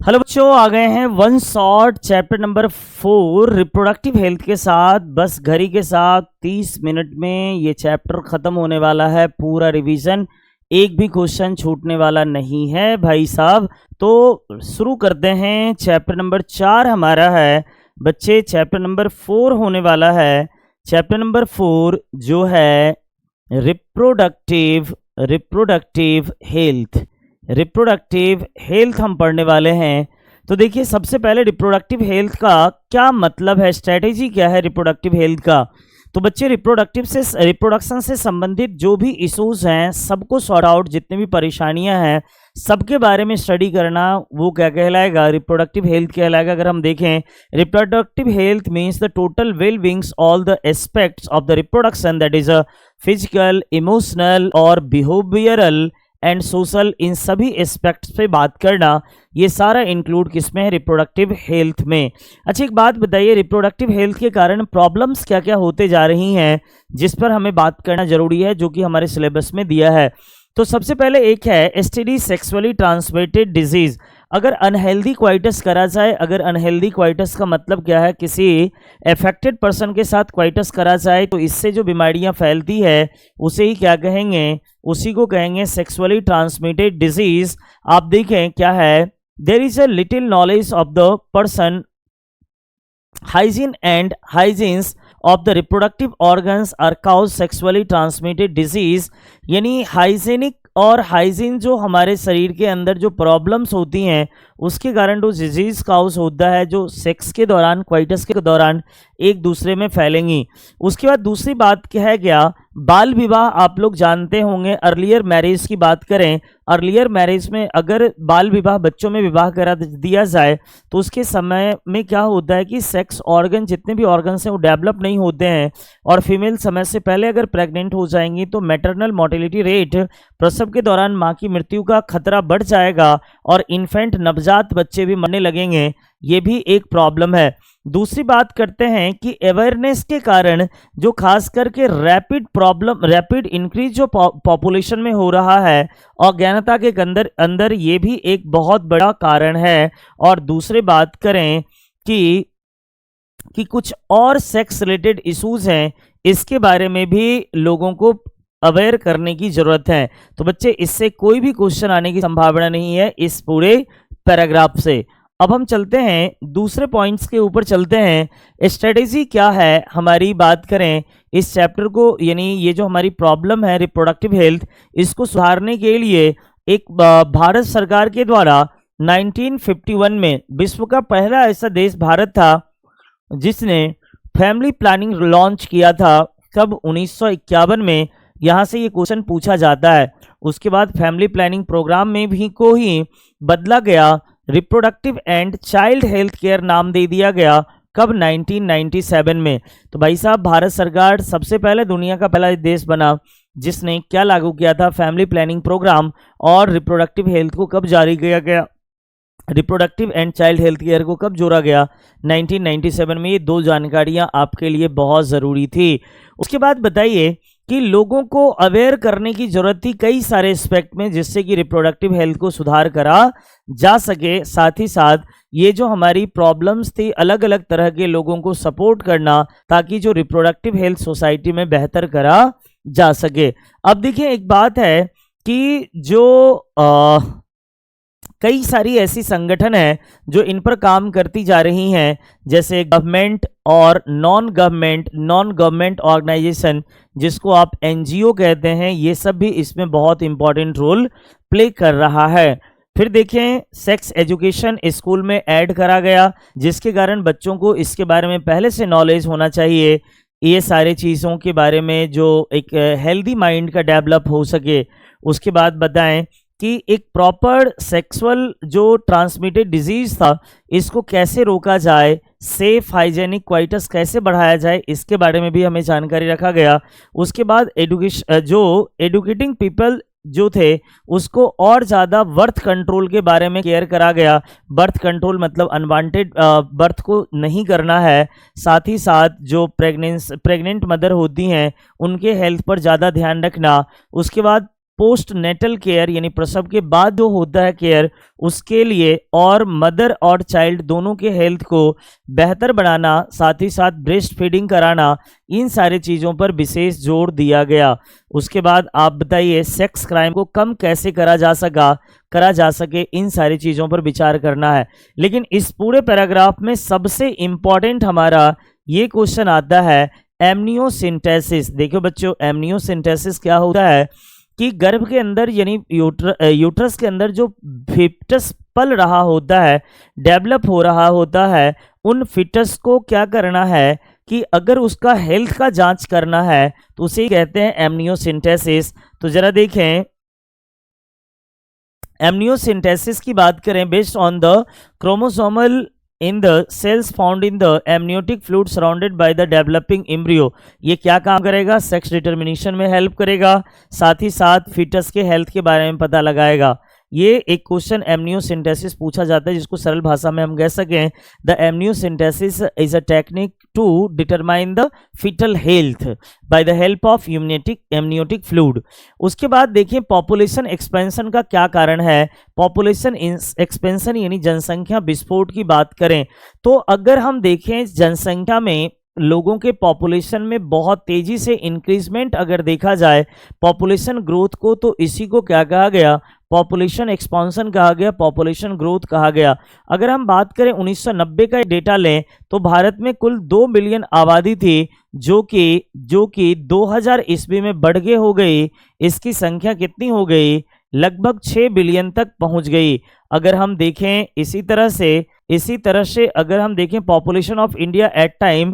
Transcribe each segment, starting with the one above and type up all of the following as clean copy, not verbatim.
Hello बच्चों, आ गए हैं one shot chapter number 4 reproductive health के साथ। बस घड़ी के साथ 30 मिनट में ये चैप्टर ख़त्म होने वाला है। पूरा रिवीजन, एक भी क्वेश्चन छूटने वाला नहीं है भाई साहब। तो शुरू करते हैं। चैप्टर नंबर 4 हमारा है बच्चे, चैप्टर नंबर 4 होने वाला है। चैप्टर नंबर 4 जो है रिप्रोडक्टिव हेल्थ। रिप्रोडक्टिव हेल्थ हम पढ़ने वाले हैं। तो देखिए, सबसे पहले रिप्रोडक्टिव हेल्थ का क्या मतलब है, स्ट्रेटेजी क्या है रिप्रोडक्टिव हेल्थ का। तो बच्चे, रिप्रोडक्शन से संबंधित जो भी इश्यूज हैं सबको सॉर्ट आउट, जितनी भी परेशानियां हैं सबके बारे में स्टडी करना, वो क्या कहलाएगा, रिप्रोडक्टिव हेल्थ कहलाएगा। अगर हम देखें, reproductive health means the total well beings all the aspects of the reproduction, that is a physical, emotional और बिहेवियरल एंड सोशल। इन सभी एस्पेक्ट्स पे बात करना, ये सारा इंक्लूड किसमें है, रिप्रोडक्टिव हेल्थ में। अच्छा, एक बात बताइए, रिप्रोडक्टिव हेल्थ के कारण प्रॉब्लम्स क्या क्या होते जा रही हैं जिस पर हमें बात करना जरूरी है, जो कि हमारे सिलेबस में दिया है। तो सबसे पहले एक है एसटीडी, सेक्सुअली ट्रांसमिटेड डिजीज। अगर अनहेल्दी क्वाइटस करा जाए, अगर अनहेल्दी क्वाइटस का मतलब क्या है, किसी अफेक्टेड पर्सन के साथ क्वाइटस करा जाए तो इससे जो बीमारियां फैलती है उसे ही क्या कहेंगे, उसी को कहेंगे सेक्सुअली ट्रांसमिटेड डिजीज। आप देखें क्या है, there is a little knowledge of the person hygiene and hygienes of the reproductive organs are cause sexually transmitted disease। यानी हाइजीनिक और हाइजीन जो हमारे शरीर के अंदर जो प्रॉब्लम्स होती हैं उसके कारण जो डिजीज काउज होता है, जो सेक्स के दौरान, क्वाइटस के दौरान एक दूसरे में फैलेंगी। उसके बाद दूसरी बात क्या है, क्या बाल विवाह। आप लोग जानते होंगे, अर्लियर मैरिज की बात करें, अर्लियर मैरिज में अगर बाल विवाह, बच्चों में विवाह करा दिया जाए तो उसके समय में क्या होता है कि सेक्स ऑर्गन, जितने भी ऑर्गन्स हैं वो डेवलप नहीं होते हैं, और फीमेल समय से पहले अगर प्रेग्नेंट हो जाएंगी तो मैटरनल मोर्टेलिटी रेट, प्रसव के दौरान मां की मृत्यु का खतरा बढ़ जाएगा और इन्फेंट, नवजात बच्चे भी मरने लगेंगे। ये भी एक प्रॉब्लम है। दूसरी बात करते हैं कि अवेयरनेस के कारण जो खास करके रैपिड इंक्रीज जो पॉपुलेशन में हो रहा है, अज्ञानता के अंदर ये भी एक बहुत बड़ा कारण है। और दूसरी बात करें कि कुछ और सेक्स रिलेटेड इश्यूज हैं, इसके बारे में भी लोगों को अवेयर करने की जरूरत है। तो बच्चे, इससे कोई भी क्वेश्चन आने की संभावना नहीं है इस पूरे पैराग्राफ से। अब हम चलते हैं दूसरे पॉइंट्स के ऊपर चलते हैं। स्ट्रेटेजी क्या है हमारी, बात करें इस चैप्टर को, यानी ये जो हमारी प्रॉब्लम है रिप्रोडक्टिव हेल्थ, इसको सुधारने के लिए एक भारत सरकार के द्वारा 1951 में विश्व का पहला ऐसा देश भारत था जिसने फैमिली प्लानिंग लॉन्च किया था। कब, 1951 में। यहाँ से ये क्वेश्चन पूछा जाता है। उसके बाद फैमिली प्लानिंग प्रोग्राम में भी को ही बदला गया, reproductive and child health care नाम दे दिया गया। कब, 1997 में। तो भाई साहब, भारत सरकार सबसे पहले दुनिया का पहला देश बना जिसने क्या लागू किया था, फैमिली प्लानिंग प्रोग्राम। और रिप्रोडक्टिव हेल्थ को कब जारी किया गया, reproductive and child health care को कब जोड़ा गया, 1997 में। ये दो जानकारियां आपके लिए बहुत ज़रूरी थी। उसके बाद बताइए कि लोगों को अवेयर करने की जरूरत थी कई सारे एस्पेक्ट में, जिससे कि रिप्रोडक्टिव हेल्थ को सुधार करा जा सके। साथ ही साथ ये जो हमारी प्रॉब्लम्स थी, अलग अलग तरह के लोगों को सपोर्ट करना ताकि जो रिप्रोडक्टिव हेल्थ सोसाइटी में बेहतर करा जा सके। अब देखिए, एक बात है कि जो कई सारी ऐसी संगठन है जो इन पर काम करती जा रही हैं, जैसे गवर्नमेंट और नॉन गवर्नमेंट ऑर्गेनाइजेशन, जिसको आप एनजीओ कहते हैं, ये सब भी इसमें बहुत इंपॉर्टेंट रोल प्ले कर रहा है। फिर देखें, सेक्स एजुकेशन स्कूल में ऐड करा गया, जिसके कारण बच्चों को इसके बारे में पहले से नॉलेज होना चाहिए, ये सारे चीज़ों के बारे में, जो एक हेल्दी माइंड का डेवलप हो सके। उसके बाद बताएं कि एक प्रॉपर सेक्सुअल जो ट्रांसमिटेड डिजीज था, इसको कैसे रोका जाए, सेफ हाइजेनिक क्वाइटस कैसे बढ़ाया जाए, इसके बारे में भी हमें जानकारी रखा गया। उसके बाद एडुकेटिंग पीपल जो थे उसको और ज़्यादा बर्थ कंट्रोल के बारे में केयर करा गया। बर्थ कंट्रोल मतलब अनवांटेड बर्थ को नहीं करना है। साथ ही साथ जो प्रेग्नेंट मदर होती हैं उनके हेल्थ पर ज़्यादा ध्यान रखना। उसके बाद पोस्ट नेटल केयर यानी प्रसव के बाद जो होता है केयर, उसके लिए और मदर और चाइल्ड दोनों के हेल्थ को बेहतर बनाना, साथ ही साथ ब्रेस्ट फीडिंग कराना, इन सारी चीज़ों पर विशेष जोर दिया गया। उसके बाद आप बताइए सेक्स क्राइम को कम कैसे करा जा सके, इन सारी चीज़ों पर विचार करना है। लेकिन इस पूरे पैराग्राफ में सबसे इम्पॉर्टेंट हमारा ये क्वेश्चन आता है एमनियोसिंथेसिस। देखो बच्चों, एमनियोसिंथेसिस क्या होता है कि गर्भ के अंदर यानी यूट्रस के अंदर जो फिटस पल रहा होता है, डेवलप हो रहा होता है, उन फिटस को क्या करना है कि अगर उसका हेल्थ का जांच करना है तो उसे कहते हैं एमनियोसिंथेसिस। तो जरा देखें, एमनियोसिंथेसिस की बात करें, based on the chromosomal in the cells found in the amniotic fluid surrounded by the developing embryo। ये क्या काम करेगा? सेक्स डिटर्मिनेशन में हेल्प करेगा, साथ ही साथ फीटस के हेल्थ के बारे में पता लगाएगा। ये एक क्वेश्चन एमनियोसिंथेसिस पूछा जाता है, जिसको सरल भाषा में हम कह सकें the amniocentesis is a technique to determine the foetal health by the help of amniotic fluid. उसके बाद देखिए पॉपुलेशन एक्सपेंशन का क्या कारण है। पॉपुलेशन एक्सपेंशन यानी जनसंख्या विस्फोट की बात करें तो अगर हम देखें जनसंख्या में लोगों के पॉपुलेशन में बहुत तेजी से इंक्रीजमेंट अगर देखा जाए पॉपुलेशन ग्रोथ को, तो इसी को क्या कहा गया? पॉपुलेशन एक्सपांशन कहा गया, पॉपुलेशन ग्रोथ कहा गया। अगर हम बात करें 1990 का डेटा लें तो भारत में कुल 2 बिलियन आबादी थी, जो कि 2000 ईस्वी में बढ़ के हो गई। इसकी संख्या कितनी हो गई? लगभग 6 बिलियन तक पहुंच गई। अगर हम देखें इसी तरह से अगर हम देखें population of India at time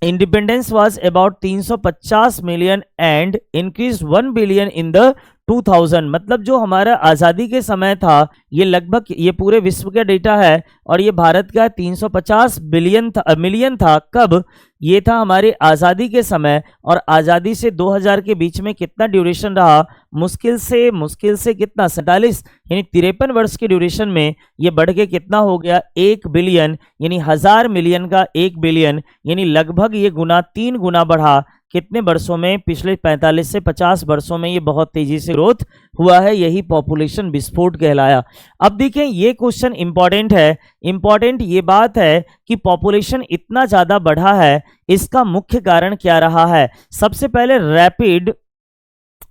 independence was about 350 million and increase 1 billion in the 2000। मतलब जो हमारा आज़ादी के समय था ये लगभग, ये पूरे विश्व का डेटा है और ये भारत का 350 मिलियन था। कब? ये था हमारे आज़ादी के समय, और आज़ादी से 2000 के बीच में कितना ड्यूरेशन रहा? मुश्किल से कितना? 47 यानी 53 वर्ष के ड्यूरेशन में ये बढ़ के कितना हो गया? 1 बिलियन, यानी 1000 मिलियन का 1 बिलियन, यानी लगभग ये 3 गुना बढ़ा। कितने वर्षों में? पिछले 45 से 50 वर्षों में ये बहुत तेजी से ग्रोथ हुआ है, यही पॉपुलेशन विस्फोट कहलाया। अब देखें ये क्वेश्चन इंपॉर्टेंट है। इंपॉर्टेंट ये बात है कि पॉपुलेशन इतना ज़्यादा बढ़ा है, इसका मुख्य कारण क्या रहा है? सबसे पहले रैपिड,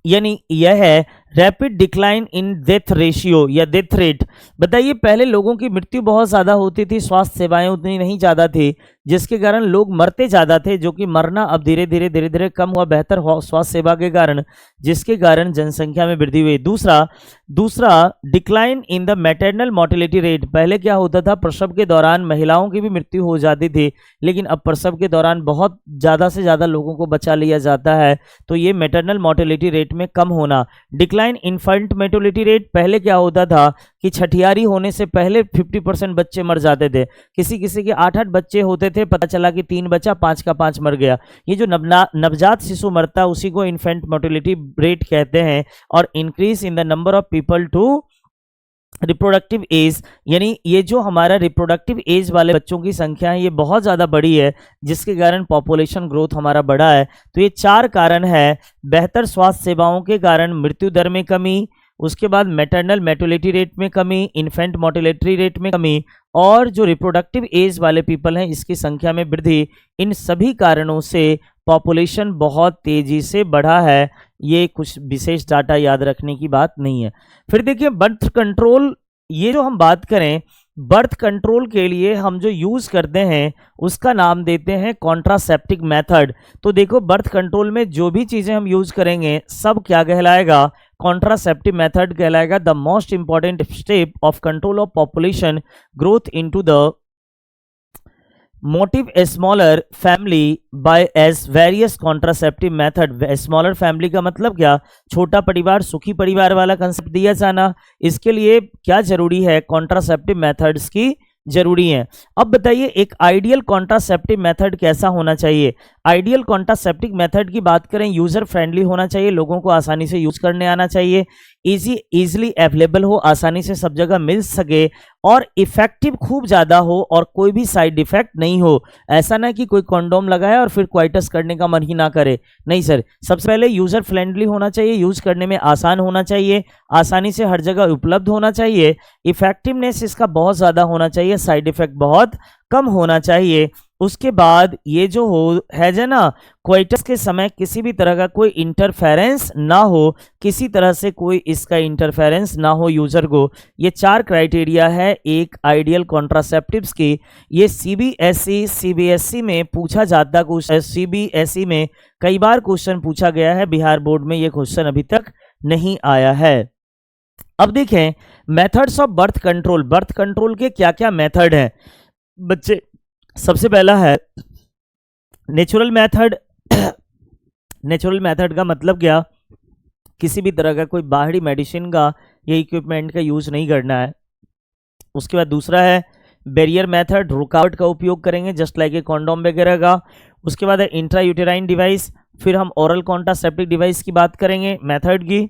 यानी यह है rapid decline in death ratio या डेथ रेट। बताइए, पहले लोगों की मृत्यु बहुत ज़्यादा होती थी, स्वास्थ्य सेवाएं उतनी नहीं ज़्यादा थी, जिसके कारण लोग मरते ज़्यादा थे, जो कि मरना अब धीरे धीरे कम हुआ बेहतर स्वास्थ्य सेवा के कारण, जिसके कारण जनसंख्या में वृद्धि हुई। दूसरा decline in the maternal mortality rate. पहले क्या होता था? प्रसव के दौरान महिलाओं की भी मृत्यु हो जाती थी, लेकिन अब प्रसव के दौरान बहुत ज़्यादा से ज़्यादा लोगों को बचा लिया जाता है, तो ये मैटरनल मोर्टेलिटी रेट में कम होना। Decline infant mortality rate. पहले क्या होता था कि छठियारी होने से पहले 50% बच्चे मर जाते थे, किसी के 8-8 बच्चे होते थे, पता चला कि 3 बचा, 5 का 5 मर गया। ये जो नवजात शिशु मरता है उसी को इन्फेंट मोर्टेलिटी रेट कहते हैं। और increase in the number of people to reproductive age, यानी ये जो हमारा रिप्रोडक्टिव एज वाले बच्चों की संख्या है ये बहुत ज़्यादा बड़ी है, जिसके कारण पॉपुलेशन ग्रोथ हमारा बढ़ा है। तो ये 4 कारण है। बेहतर स्वास्थ्य सेवाओं के कारण मृत्यु दर में कमी, उसके बाद मैटरनल मोर्टेलिटी रेट में कमी, इन्फेंट मोर्टेलिटी रेट में कमी, और जो रिप्रोडक्टिव एज वाले पीपल हैं इसकी संख्या में वृद्धि। इन सभी कारणों से पॉपुलेशन बहुत तेजी से बढ़ा है। ये कुछ विशेष डाटा याद रखने की बात नहीं है। फिर देखिए बर्थ कंट्रोल, ये जो हम बात करें बर्थ कंट्रोल के लिए हम जो यूज़ करते हैं उसका नाम देते हैं कॉन्ट्रासेप्टिव मेथड। तो देखो बर्थ कंट्रोल में जो भी चीज़ें हम यूज़ करेंगे सब क्या कहलाएगा? कॉन्ट्रासेप्टिव मेथड कहलाएगा। The most important step of control of population growth into the motive a smaller family by as various contraceptive method. Smaller family का मतलब क्या? छोटा परिवार, सुखी परिवार वाला कंसेप्ट दिया जाना। इसके लिए क्या जरूरी है? कॉन्ट्रासेप्टिव मेथड्स की जरूरी है। अब बताइए एक आइडियल कॉन्ट्रासेप्टिव मेथड कैसा होना चाहिए? आइडियल कॉन्ट्रासेप्टिव मेथड की बात करें, यूजर फ्रेंडली होना चाहिए, लोगों को आसानी से यूज करने आना चाहिए, इजीली अवेलेबल हो, आसानी से सब जगह मिल सके और इफेक्टिव खूब ज्यादा हो और कोई भी साइड इफेक्ट नहीं हो। ऐसा ना कि कोई कंडोम लगाए और फिर क्वाइटस करने का मन ही ना करे, नहीं सर। सबसे पहले यूजर फ्रेंडली होना चाहिए, यूज करने में आसान होना चाहिए, आसानी से हर जगह उपलब्ध होना चाहिए, इफेक्टिवनेस इसका बहुत ज्यादा होना चाहिए, साइड इफेक्ट बहुत कम होना चाहिए। उसके बाद ये जो है जो ना, क्वाइटस के समय किसी भी तरह का कोई इंटरफेरेंस ना हो, किसी तरह से कोई इसका इंटरफेरेंस ना हो यूजर को। ये 4 क्राइटेरिया है एक आइडियल कॉन्ट्रासेप्टिव्स की। ये सीबीएसई में पूछा जाता क्वेश्चन, सीबीएसई में कई बार क्वेश्चन पूछा गया है, बिहार बोर्ड में ये क्वेश्चन अभी तक नहीं आया है। अब देखें methods of birth control. Birth control के क्या क्या मेथड हैं बच्चे? सबसे पहला है नेचुरल मेथड। नेचुरल मेथड का मतलब क्या? किसी भी तरह का कोई बाहरी मेडिसिन का या इक्विपमेंट का यूज नहीं करना है। उसके बाद दूसरा है बैरियर मेथड, रुकावट का उपयोग करेंगे जस्ट लाइक ए कॉन्डोम वगैरह का। उसके बाद है इंट्रायूटेराइन डिवाइस, फिर हम ओरल कॉन्ट्रासेप्टिव डिवाइस की बात करेंगे मेथड की,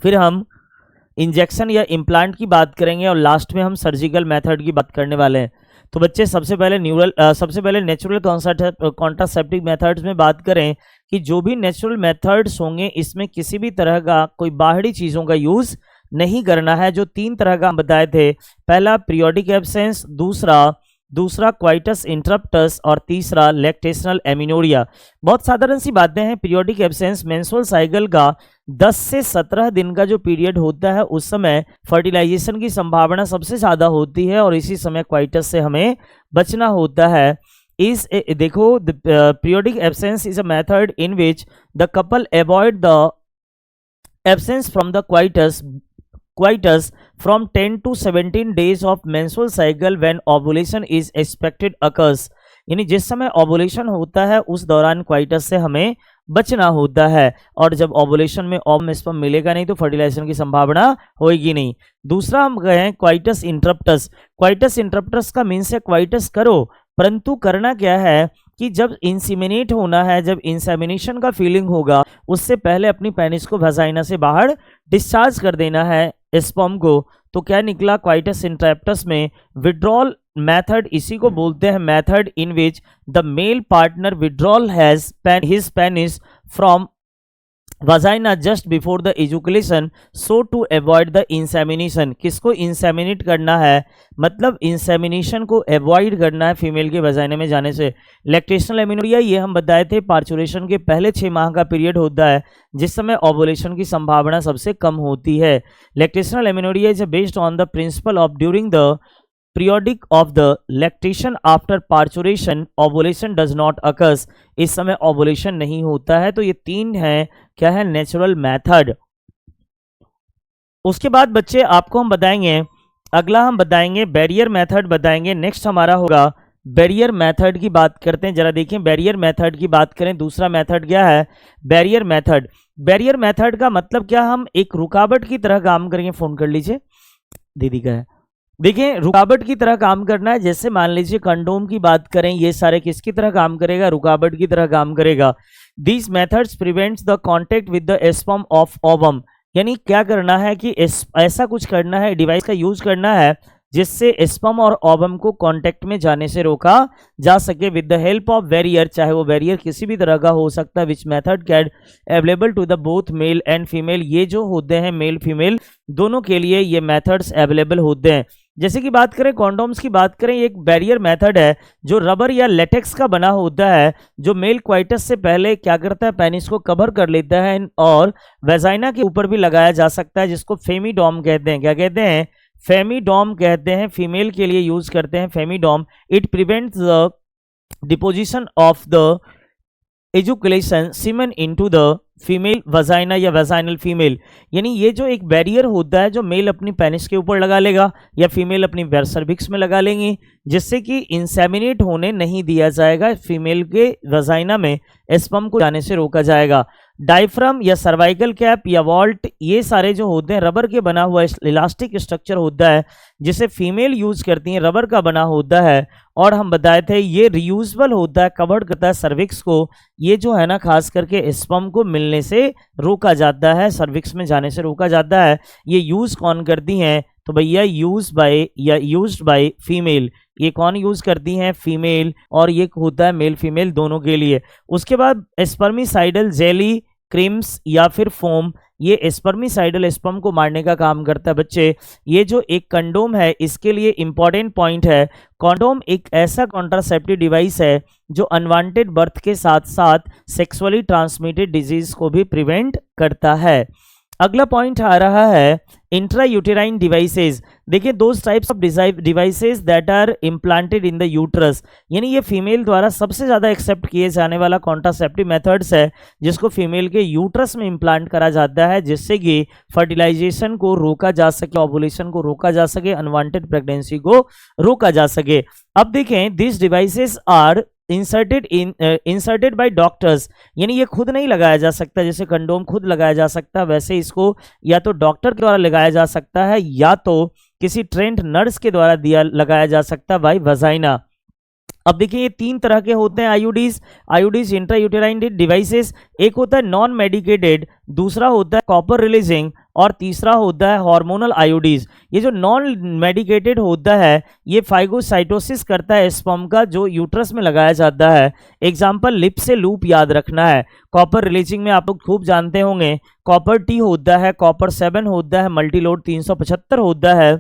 फिर हम इंजेक्शन या इम्प्लांट की बात करेंगे और लास्ट में हम सर्जिकल मेथड की बात करने वाले हैं। तो बच्चे सबसे पहले नेचुरल कॉन्ट्रासेप्टिव मेथड्स में बात करें कि जो भी नेचुरल मेथड्स होंगे इसमें किसी भी तरह का कोई बाहरी चीज़ों का यूज़ नहीं करना है। जो 3 तरह का हम बताए थे, पहला पीरियोडिक एब्सेंस, दूसरा क्वाइटस इंटरप्टस और तीसरा लैक्टेशनल एमिनोरिया। बहुत साधारण सी बातें हैं। पीरियोडिक एब्सेंस मेंस्ट्रुअल साइकिल का 10 से 17 दिन का जो पीरियड होता है उस समय फर्टिलाइजेशन की संभावना सबसे ज़्यादा होती है और इसी समय क्वाइटस से हमें बचना होता है। देखो periodic absence is a method in which the couple avoid the absence from the coitus from 10 to 17 days of menstrual cycle when ovulation is expected occurs। यानी जिस समय ओवुलेशन होता है उस दौरान क्वाइटस से हमें बचना होता है और जब ओवुलेशन में ओवम स्पर्म मिलेगा नहीं तो फर्टिलाइजेशन की संभावना होगी नहीं। दूसरा हम कहें क्वाइटस इंटरप्टस। क्वाइटस इंटरप्टस का मीन्स है क्वाइटस करो, परंतु करना क्या है कि जब इंसीमिनेट होना है, जब इंसेमिनेशन का फीलिंग होगा उससे पहले अपनी पेनिस को वजाइना से बाहर डिस्चार्ज कर देना है स्पर्म को। तो क्या निकला? क्वाइटस इंटरप्टस में विड्रॉल मेथड, इसी को बोलते हैं method in which the male partner withdrawal has his penis from vagina just before the ejaculation so to avoid the insemination. किसको इंसेमिनेट करना है? मतलब इंसेमिनेशन को अवॉइड करना है फीमेल के वजाइना में जाने से। लैक्टेशनल एमिनोरिया ये हम बताए थे पार्चुरेशन के पहले 6 माह का पीरियड होता है जिस समय ओवुलेशन की संभावना सबसे कम होती है। Lactational amenorrhoea is based on the principle of during the periodic of the lactation after parturition ovulation does not occurs। इस समय ओवुलेशन नहीं होता है। तो ये 3 है क्या है नेचुरल मेथड। उसके बाद बच्चे आपको हम बताएंगे, अगला हम बताएंगे बैरियर मेथड बताएंगे। नेक्स्ट हमारा होगा बैरियर मेथड की बात करते हैं। जरा देखिए बैरियर मेथड की बात करें। दूसरा मेथड क्या है? Barrier method. बैरियर मेथड का मतलब क्या? हम एक रुकावट की तरह काम करेंगे। फोन कर लीजिए, दीदी का है। देखिए रुकावट की तरह काम करना है। जैसे मान लीजिए कंडोम की बात करें, ये सारे किसकी तरह काम करेगा? रुकावट की तरह काम करेगा। These methods prevents the contact with the sperm of ovum. यानी क्या करना है कि ऐसा कुछ करना है, डिवाइस का यूज करना है जिससे स्पर्म और ओवम को कांटेक्ट में जाने से रोका जा सके with the help of barrier. चाहे वो बैरियर किसी भी तरह का हो सकता है। Which method can available to the both male and female. ये जो होते हैं मेल फीमेल दोनों के लिए ये मेथड्स अवेलेबल होते हैं। जैसे कि बात करें कॉन्डोम्स की बात करें, एक बैरियर मेथड है जो रबर या लेटेक्स का बना होता है जो मेल क्वाइटस से पहले क्या करता है? पेनिस को कवर कर लेता है और वेजाइना के ऊपर भी लगाया जा सकता है जिसको फेमिडॉम कहते हैं। क्या कहते हैं? फेमिडॉम कहते हैं। फीमेल के लिए यूज करते हैं femidom. It prevents the deposition of the ejaculation semen into the female vagina या वजाइनल फीमेल। यानी ये जो एक बैरियर होता है जो मेल अपनी पेनिस के ऊपर लगा लेगा या फीमेल अपनी सर्विक्स में लगा लेंगी जिससे कि इंसेमिनेट होने नहीं दिया जाएगा फीमेल के वजाइना में स्पर्म को जाने से रोका जाएगा। डायफ्राम या सर्वाइकल कैप या वॉल्ट, ये सारे जो होते हैं रबर के बना हुआ इलास्टिक स्ट्रक्चर होता है जिसे फीमेल यूज करती हैं, रबर का बना होता है और हम बताए थे ये रियूजेबल होता है, कवर्ड करता है सर्विक्स को। ये जो है ना खास करके स्पर्म को मिलने से रोका जाता है, सर्विक्स में जाने से रोका जाता है। ये यूज कौन करती हैं? तो भैया यूज्ड बाय फीमेल। ये कौन यूज करती हैं? फीमेल, और ये होता है मेल फीमेल दोनों के लिए। उसके बाद स्पर्मिसाइडल जेली, क्रीम्स या फिर फोम, ये स्पर्मिसाइडल स्पर्म को मारने का काम करता है बच्चे। ये जो एक कंडोम है इसके लिए इंपॉर्टेंट पॉइंट है, कंडोम एक ऐसा कॉन्ट्रासेप्टिव डिवाइस है जो अनवांटेड बर्थ के साथ साथ सेक्सुअली ट्रांसमिटेड डिजीज को भी प्रिवेंट करता है। अगला पॉइंट आ रहा है इंट्रायूटेराइन डिवाइसेस। देखिए those types of devices that are implanted in the uterus, यानी ये फीमेल द्वारा सबसे ज़्यादा एक्सेप्ट किए जाने वाला कॉन्ट्रासेप्टिव मेथड्स है जिसको फीमेल के यूट्रस में इम्प्लांट करा जाता है जिससे कि फर्टिलाइजेशन को रोका जा सके, ओवुलेशन को रोका जा सके, अनवांटेड प्रेगनेंसी को रोका जा सके। अब देखें this devices are inserted by doctors, यानी ये खुद नहीं लगाया जा सकता, जैसे कंडोम खुद लगाया जा सकता है वैसे इसको या तो डॉक्टर के द्वारा लगाया जा सकता है या तो किसी ट्रेंड नर्स के द्वारा लगाया जा सकता है बाय वजाइना। अब देखिए ये तीन तरह के होते हैं आईयूडीज इंट्रायूटेराइन डिवाइसेस। एक होता है नॉन मेडिकेटेड, दूसरा होता है कॉपर रिलीजिंग और तीसरा होता है हार्मोनल आईयूडीज। ये जो नॉन मेडिकेटेड होता है ये फाइगोसाइटोसिस करता है स्पर्म का जो यूट्रस में लगाया जाता है। एग्जाम्पल लिप से लूप याद रखना है। कॉपर रिलीजिंग में आप लोग खूब जानते होंगे कॉपर टी होता है, कॉपर 7 होता है, मल्टीलोड 375 होता है।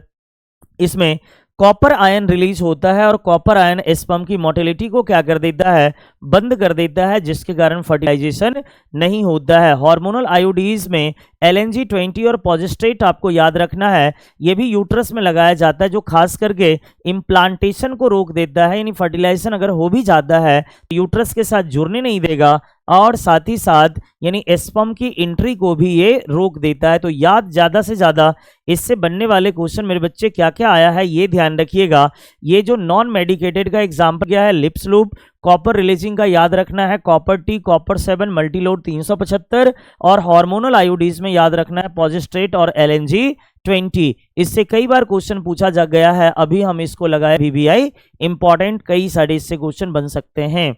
इसमें कॉपर आयन रिलीज होता है और कॉपर आयन स्पर्म की मोटिलिटी को क्या कर देता है? बंद कर देता है, जिसके कारण फर्टिलाइजेशन नहीं होता है। हार्मोनल आयोडीज में LNG-20 और प्रोजेस्टेट आपको याद रखना है, ये भी यूट्रस में लगाया जाता है जो खास करके इम्प्लांटेशन को रोक देता है, यानी फर्टिलाइजेशन अगर हो भी जाता है तो यूट्रस के साथ जुड़ने नहीं देगा और साथ ही साथ यानी स्पर्म की एंट्री को भी ये रोक देता है। तो याद ज़्यादा से ज़्यादा इससे बनने वाले क्वेश्चन मेरे बच्चे क्या क्या आया है ये ध्यान रखिएगा। ये जो नॉन मेडिकेटेड का एग्जाम्पल क्या है? Lips loop. कॉपर रिलीजिंग का याद रखना है कॉपर टी, कॉपर 7, मल्टीलोड 375 और हार्मोनल आयोडीज में याद रखना है पॉजिस्ट्रेट और LNG-20। इससे कई बार क्वेश्चन पूछा जा गया है, अभी हम इसको लगाए VBI इंपॉर्टेंट, कई सारे इससे क्वेश्चन बन सकते हैं।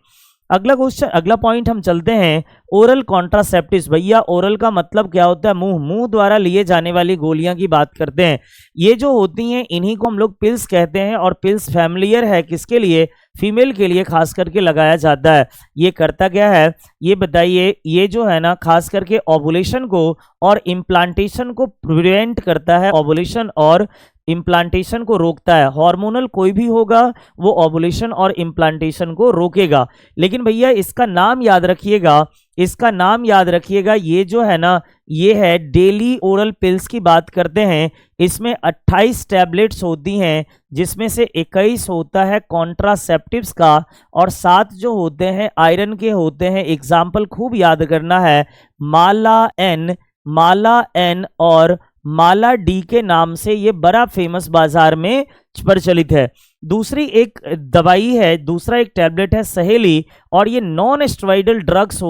अगला पॉइंट हम चलते हैं ओरल कॉन्ट्रासेप्टिव्स। भैया ओरल का मतलब क्या होता है? मुंह द्वारा लिए जाने वाली गोलियां की बात करते हैं। ये जो होती हैं इन्हीं को हम लोग पिल्स कहते हैं और पिल्स फैमिलियर है किसके लिए? फीमेल के लिए खास करके लगाया जाता है। ये करता क्या है ये बताइए? ये जो है ना खास करके ओवुलेशन को और इम्प्लांटेशन को प्रिवेंट करता है, ओवुलेशन और इम्प्लांटेशन को रोकता है। हार्मोनल कोई भी होगा वो ओवुलेशन और इम्प्लांटेशन को रोकेगा। लेकिन भैया इसका नाम याद रखिएगा, इसका नाम याद रखिएगा, ये जो है ना ये है डेली ओरल पिल्स की बात करते हैं। इसमें 28 टैबलेट्स होती हैं जिसमें से 21 होता है कॉन्ट्रासेप्टिव्स का और 7 जो होते हैं आयरन के होते हैं। एग्जाम्पल खूब याद करना है, माला एन और माला डी के नाम से ये बड़ा फेमस बाजार में प्रचलित है। दूसरी एक दवाई है, दूसरा एक टैबलेट है सहेली और ये नॉन स्टेरॉइडल ड्रग्स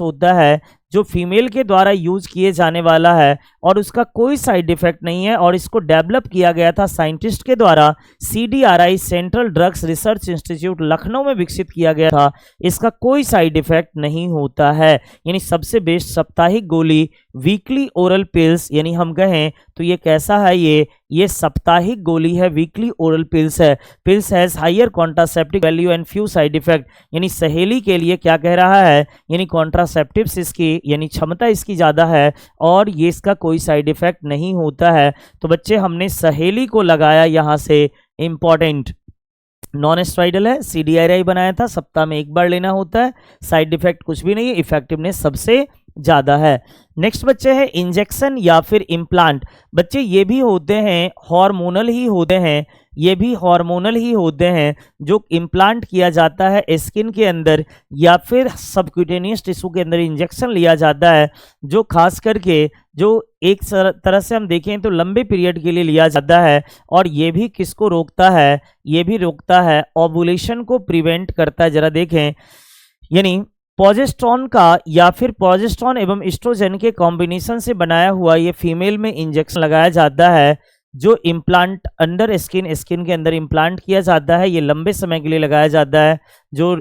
होता है जो फीमेल के द्वारा यूज किए जाने वाला है और उसका कोई साइड इफेक्ट नहीं है और इसको डेवलप किया गया था साइंटिस्ट के द्वारा। CDRI central drugs research institute Lucknow में विकसित किया गया था। इसका कोई साइड इफेक्ट नहीं होता है, यानी सबसे बेस्ट साप्ताहिक गोली वीकली ओरल पिल्स, यानी हम कहें तो ये कैसा है? ये साप्ताहिक गोली है, वीकली ओरल पिल्स है। Pills has higher contraceptive value and few side effect, यानी सहेली के लिए क्या कह रहा है? यानी कॉन्ट्रासेप्टिव्स इसकी यानी क्षमता इसकी ज़्यादा है और ये इसका कोई साइड इफेक्ट नहीं होता है। तो बच्चे हमने सहेली को लगाया यहाँ से, इंपॉर्टेंट। नॉन स्टेरॉइडल है, CDRI बनाया था, सप्ताह में एक बार लेना होता है, साइड इफेक्ट कुछ भी नहीं है, इफेक्टिवनेस सबसे ज़्यादा है। नेक्स्ट बच्चे है इंजेक्शन या फिर इम्प्लांट। बच्चे ये भी होते हैं हार्मोनल ही होते हैं, जो इम्प्लांट किया जाता है स्किन के अंदर या फिर सबक्यूटेनियस टिश्यू के अंदर इंजेक्शन लिया जाता है, जो खास करके जो एक तरह से हम देखें तो लंबे पीरियड के लिए लिया जाता है और ये भी किसको रोकता है? ये भी रोकता है ओवुलेशन को प्रिवेंट करता है। जरा देखें यानी प्रोजेस्टेरॉन का या फिर प्रोजेस्टेरॉन एवं एस्ट्रोजन के कॉम्बिनेशन से बनाया हुआ ये फीमेल में इंजेक्शन लगाया जाता है, जो इम्प्लांट अंडर स्किन के अंदर इम्प्लांट किया जाता है। ये लंबे समय के लिए लगाया जाता है, जो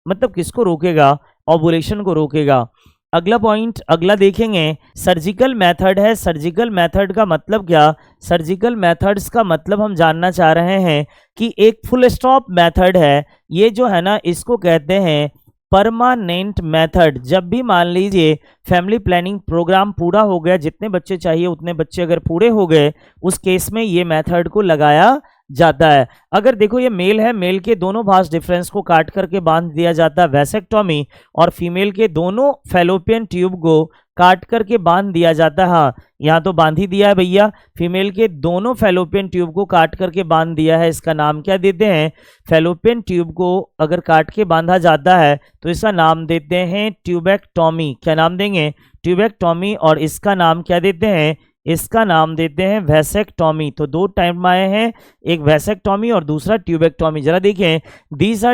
मतलब किसको रोकेगा, ओवुलेशन को रोकेगा। अगला पॉइंट अगला देखेंगे, सर्जिकल मेथड है। सर्जिकल मेथड का मतलब क्या, सर्जिकल मेथड्स का मतलब हम जानना चाह रहे हैं कि एक फुल स्टॉप मेथड है, ये जो है ना इसको कहते हैं परमानेंट मेथड। जब भी मान लीजिए फैमिली प्लानिंग प्रोग्राम पूरा हो गया, जितने बच्चे चाहिए उतने बच्चे अगर पूरे हो गए, उस केस में ये मेथड को लगाया जाता है। अगर देखो ये मेल है, मेल के दोनों भास डिफरेंस को काट करके बांध दिया जाता है वैसेक्टोमी, और फीमेल के दोनों फैलोपियन ट्यूब को काट करके बांध दिया जाता है। हाँ, यहाँ तो बांध ही दिया है भैया, फीमेल के दोनों फैलोपियन ट्यूब को काट करके बांध दिया है। इसका नाम क्या देते हैं, फैलोपियन ट्यूब को अगर काट के बांधा जाता है तो इसका नाम देते हैं ट्यूबेक्टोमी। क्या नाम देंगे, ट्यूबेक्टोमी। और इसका नाम क्या देते हैं, इसका नाम देते हैं वैसेक्टोमी। तो दो टाइम आए हैं, एक वैसेक्टोमी और दूसरा ट्यूबेक्टोमी। जरा देखें, दीज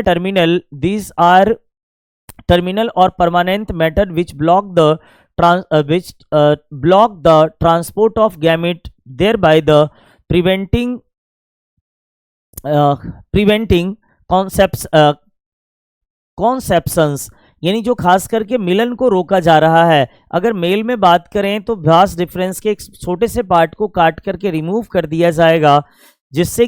आर टर्मिनल और permanent method which block the transport of gamete, thereby the preventing conceptions, यानी जो खास करके मिलन को रोका जा रहा है। अगर मेल में बात करें तो भास डिफरेंस के एक छोटे से पार्ट को काट करके रिमूव कर दिया जाएगा, जिससे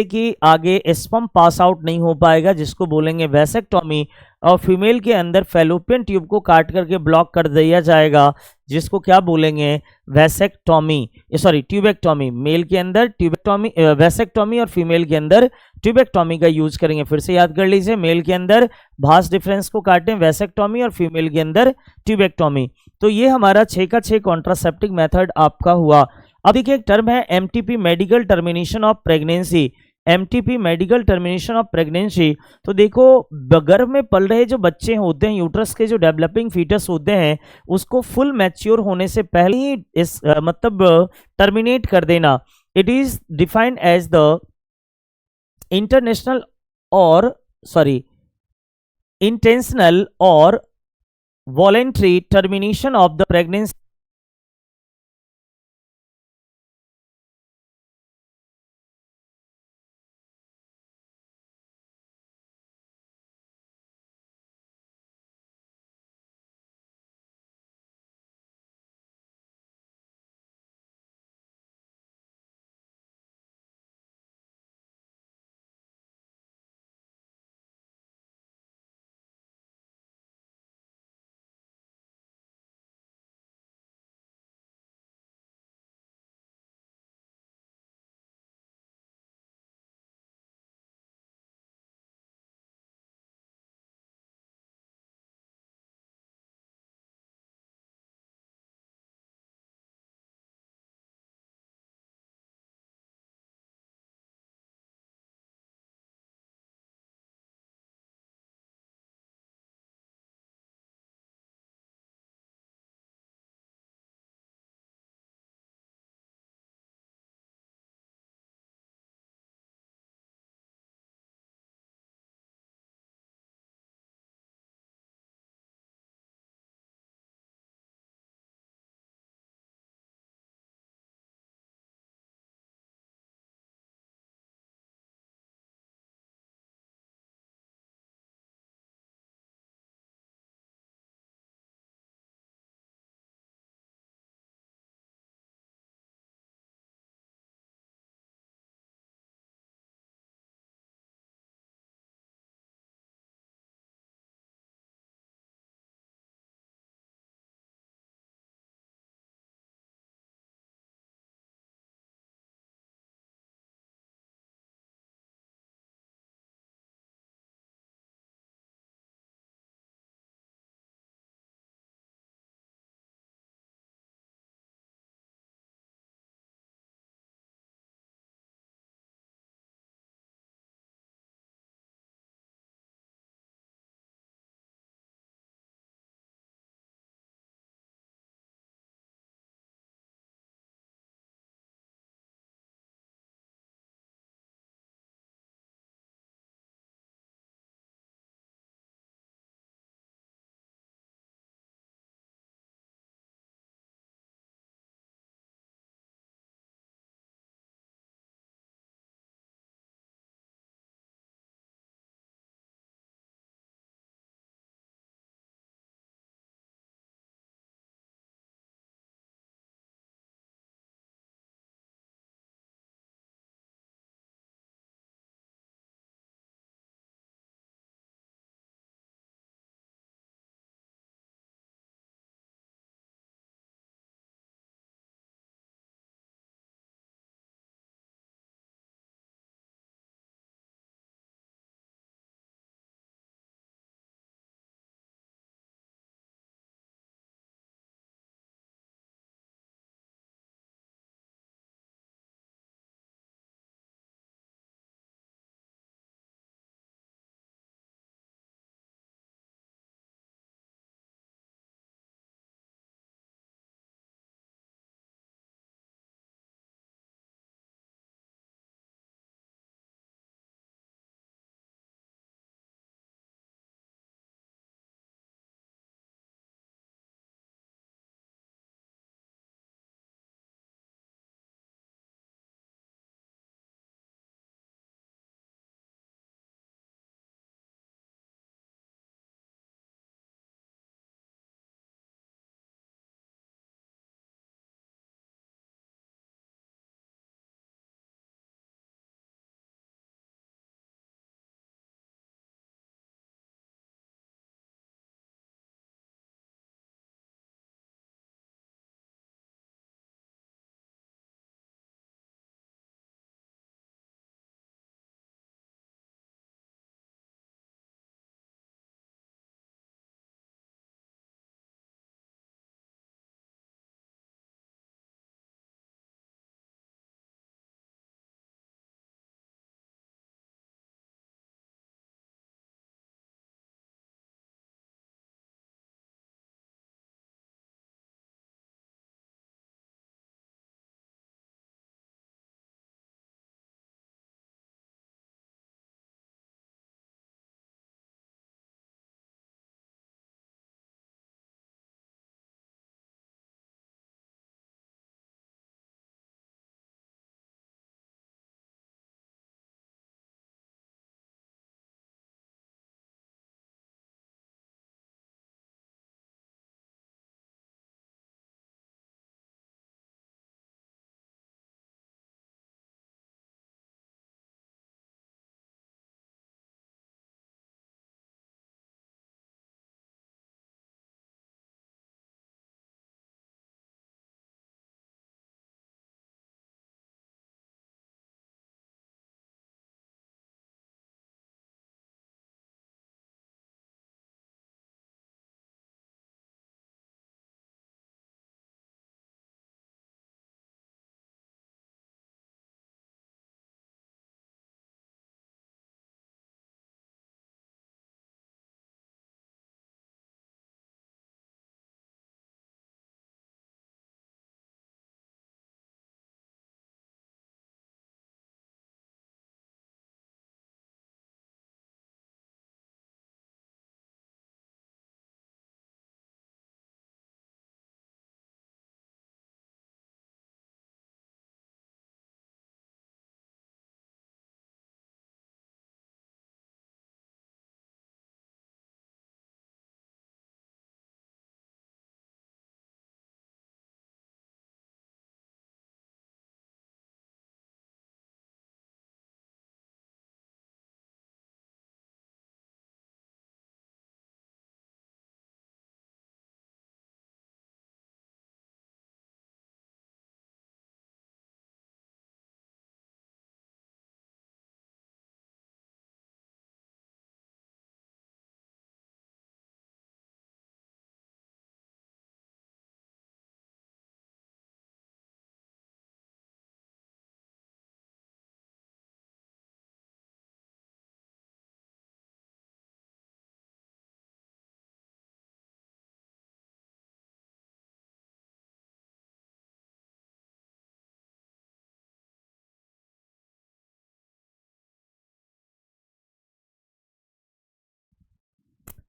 कि आगे स्पर्म पास आउट नहीं हो पाएगा, जिसको बोलेंगे वैसेक्टोमी। और फीमेल के अंदर फैलोपियन ट्यूब को काट करके ब्लॉक कर दिया जाएगा, जिसको क्या बोलेंगे, वैसेक्टोमी, सॉरी ट्यूबेक्टोमी। मेल के अंदर ट्यूबेक्टोमी वैसेक्टोमी, और फीमेल के अंदर ट्यूबेक्टोमी का यूज करेंगे। फिर से याद कर लीजिए, मेल के अंदर भास डिफरेंस को काटें वैसेक्टोमी, और फीमेल के अंदर ट्यूबेक्टोमी। तो ये हमारा 6 का 6 कॉन्ट्रासेप्टिक मेथड आपका हुआ। अब देखिए एक टर्म है MTP, medical termination of pregnancy. MTP medical termination of pregnancy. तो देखो, गर्भ में पल रहे जो बच्चे होते हैं, यूट्रस के जो डेवलपिंग फीटस होते हैं, उसको फुल मैच्योर होने से पहले ही इस मतलब टर्मिनेट कर देना। It is defined as the international और सॉरी इंटेंशनल और voluntary termination of the pregnancy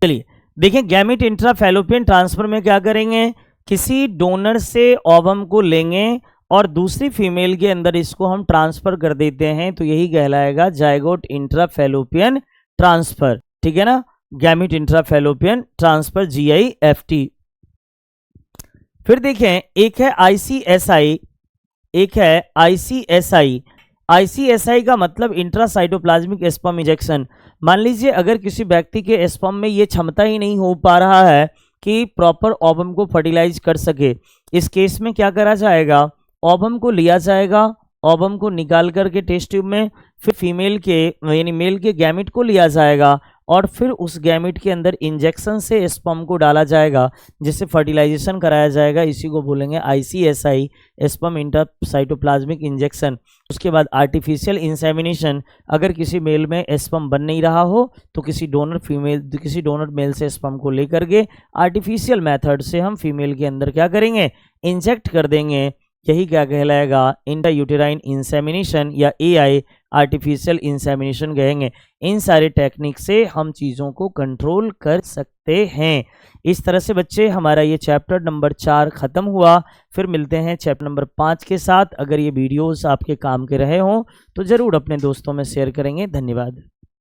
चलिए देखें, गैमेट इंट्राफैलोपियन ट्रांसफर में क्या करेंगे, किसी डोनर से ओवम को लेंगे और दूसरी फीमेल के अंदर इसको हम ट्रांसफर कर देते हैं, तो यही कहलाएगा जाइगोट इंट्राफैलोपियन ट्रांसफर। ठीक है ना, गैमेट इंट्राफैलोपियन ट्रांसफर, GIFT। फिर देखें, एक है ICSI, एक है ICSI। ICSI का मतलब इंट्रासाइटोप्लाज्मिक स्पर्म इंजेक्शन। मान लीजिए अगर किसी व्यक्ति के स्पर्म में ये क्षमता ही नहीं हो पा रहा है कि प्रॉपर ओवम को फर्टिलाइज कर सके, इस केस में क्या करा जाएगा, ओवम को लिया जाएगा, ओवम को निकाल करके टेस्ट ट्यूब में, फिर फीमेल के यानी मेल के गैमेट को लिया जाएगा और फिर उस गैमेट के अंदर इंजेक्शन से स्पर्म को डाला जाएगा, जिससे फर्टिलाइजेशन कराया जाएगा। इसी को बोलेंगे ICSI, स्पर्म इंट्रासाइटोप्लाज्मिक इंजेक्शन। उसके बाद आर्टिफिशियल इंसेमिनेशन, अगर किसी मेल में स्पर्म बन नहीं रहा हो तो किसी डोनर मेल से स्पर्म को लेकर के आर्टिफिशियल मेथड से हम फीमेल के अंदर क्या करेंगे, इंजेक्ट कर देंगे। यही क्या कहलाएगा, इंट्रायूटेराइन इंसेमिनेशन या AI, आर्टिफिशियल इंसेमिनेशन कहेंगे। इन सारे टेक्निक से हम चीज़ों को कंट्रोल कर सकते हैं। इस तरह से बच्चे हमारा ये चैप्टर नंबर 4 ख़त्म हुआ। फिर मिलते हैं चैप्टर नंबर 5 के साथ। अगर ये वीडियोस आपके काम के रहे हों तो ज़रूर अपने दोस्तों में शेयर करेंगे। धन्यवाद।